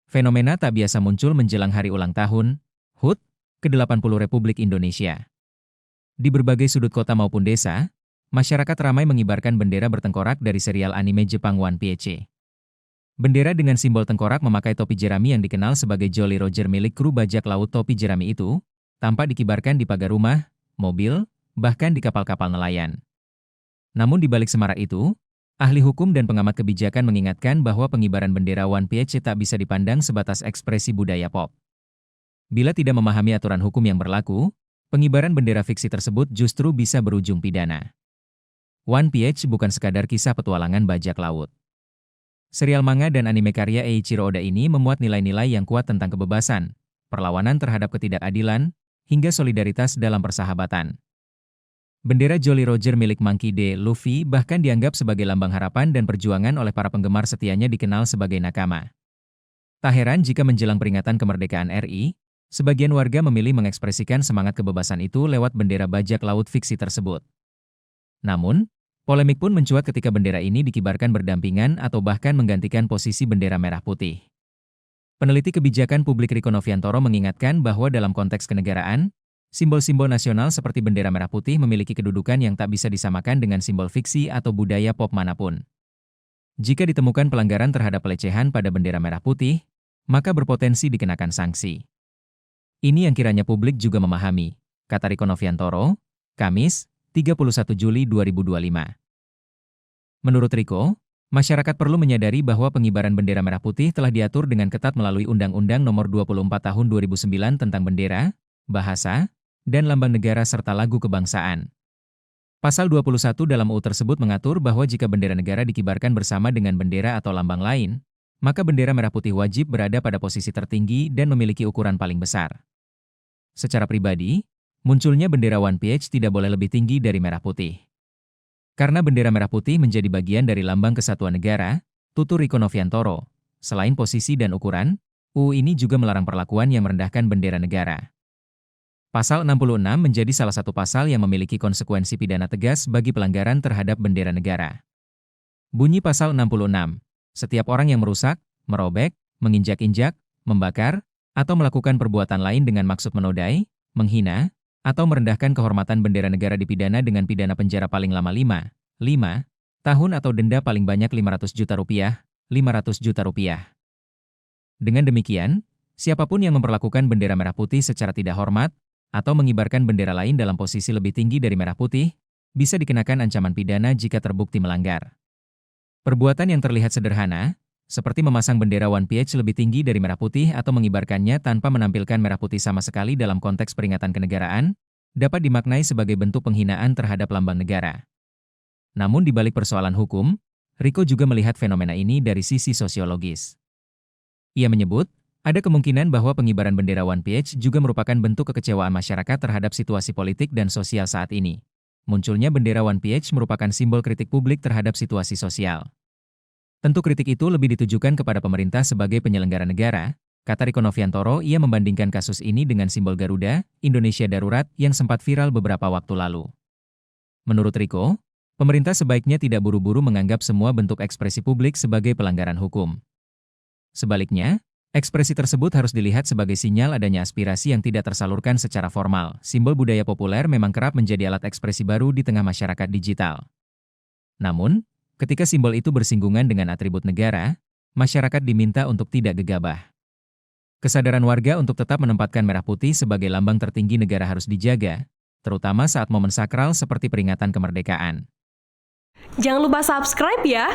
Fenomena tak biasa muncul menjelang hari ulang tahun, HUT, ke-80 Republik Indonesia. Di berbagai sudut kota maupun desa, masyarakat ramai mengibarkan bendera bertengkorak dari serial anime Jepang One Piece. Bendera dengan simbol tengkorak memakai topi jerami yang dikenal sebagai Jolly Roger milik kru bajak laut topi jerami itu, tampak dikibarkan di pagar rumah, mobil, bahkan di kapal-kapal nelayan. Namun di balik semarak itu, ahli hukum dan pengamat kebijakan mengingatkan bahwa pengibaran bendera One Piece tak bisa dipandang sebatas ekspresi budaya pop. Bila tidak memahami aturan hukum yang berlaku, pengibaran bendera fiksi tersebut justru bisa berujung pidana. One Piece bukan sekadar kisah petualangan bajak laut. Serial manga dan anime karya Eiichiro Oda ini memuat nilai-nilai yang kuat tentang kebebasan, perlawanan terhadap ketidakadilan, hingga solidaritas dalam persahabatan. Bendera Jolly Roger milik Monkey D. Luffy bahkan dianggap sebagai lambang harapan dan perjuangan oleh para penggemar setianya dikenal sebagai nakama. Tak heran jika menjelang peringatan kemerdekaan RI, sebagian warga memilih mengekspresikan semangat kebebasan itu lewat bendera bajak laut fiksi tersebut. Namun, polemik pun mencuat ketika bendera ini dikibarkan berdampingan atau bahkan menggantikan posisi bendera merah putih. Peneliti kebijakan publik Riko Noviantoro mengingatkan bahwa dalam konteks kenegaraan, simbol-simbol nasional seperti bendera merah putih memiliki kedudukan yang tak bisa disamakan dengan simbol fiksi atau budaya pop manapun. Jika ditemukan pelanggaran terhadap pelecehan pada bendera merah putih, maka berpotensi dikenakan sanksi. Ini yang kiranya publik juga memahami, kata Riko Noviantoro, Kamis, 31 Juli 2025. Menurut Riko, masyarakat perlu menyadari bahwa pengibaran bendera merah putih telah diatur dengan ketat melalui Undang-Undang Nomor 24 Tahun 2009 tentang bendera, bahasa, dan lambang negara serta lagu kebangsaan. Pasal 21 dalam UU tersebut mengatur bahwa jika bendera negara dikibarkan bersama dengan bendera atau lambang lain, maka bendera merah putih wajib berada pada posisi tertinggi dan memiliki ukuran paling besar. Secara pribadi, munculnya bendera One Piece tidak boleh lebih tinggi dari merah putih. Karena bendera merah putih menjadi bagian dari lambang kesatuan negara, tutur Riko Noviantoro, selain posisi dan ukuran, UU ini juga melarang perlakuan yang merendahkan bendera negara. Pasal 66 menjadi salah satu pasal yang memiliki konsekuensi pidana tegas bagi pelanggaran terhadap bendera negara. Bunyi Pasal 66, setiap orang yang merusak, merobek, menginjak-injak, membakar, atau melakukan perbuatan lain dengan maksud menodai, menghina, atau merendahkan kehormatan bendera negara dipidana dengan pidana penjara paling lama 5 tahun atau denda paling banyak Rp500 juta, Rp500 juta. Dengan demikian, siapapun yang memperlakukan bendera merah putih secara tidak hormat, atau mengibarkan bendera lain dalam posisi lebih tinggi dari merah putih, bisa dikenakan ancaman pidana jika terbukti melanggar. Perbuatan yang terlihat sederhana, seperti memasang bendera One Piece lebih tinggi dari merah putih atau mengibarkannya tanpa menampilkan merah putih sama sekali dalam konteks peringatan kenegaraan, dapat dimaknai sebagai bentuk penghinaan terhadap lambang negara. Namun di balik persoalan hukum, Riko juga melihat fenomena ini dari sisi sosiologis. Ia menyebut, ada kemungkinan bahwa pengibaran bendera One Piece juga merupakan bentuk kekecewaan masyarakat terhadap situasi politik dan sosial saat ini. Munculnya bendera One Piece merupakan simbol kritik publik terhadap situasi sosial. Tentu kritik itu lebih ditujukan kepada pemerintah sebagai penyelenggara negara, kata Riko Noviantoro. Ia membandingkan kasus ini dengan simbol Garuda, Indonesia Darurat yang sempat viral beberapa waktu lalu. Menurut Riko, pemerintah sebaiknya tidak buru-buru menganggap semua bentuk ekspresi publik sebagai pelanggaran hukum. Sebaliknya, ekspresi tersebut harus dilihat sebagai sinyal adanya aspirasi yang tidak tersalurkan secara formal. Simbol budaya populer memang kerap menjadi alat ekspresi baru di tengah masyarakat digital. Namun, ketika simbol itu bersinggungan dengan atribut negara, masyarakat diminta untuk tidak gegabah. Kesadaran warga untuk tetap menempatkan merah putih sebagai lambang tertinggi negara harus dijaga, terutama saat momen sakral seperti peringatan kemerdekaan. Jangan lupa subscribe ya!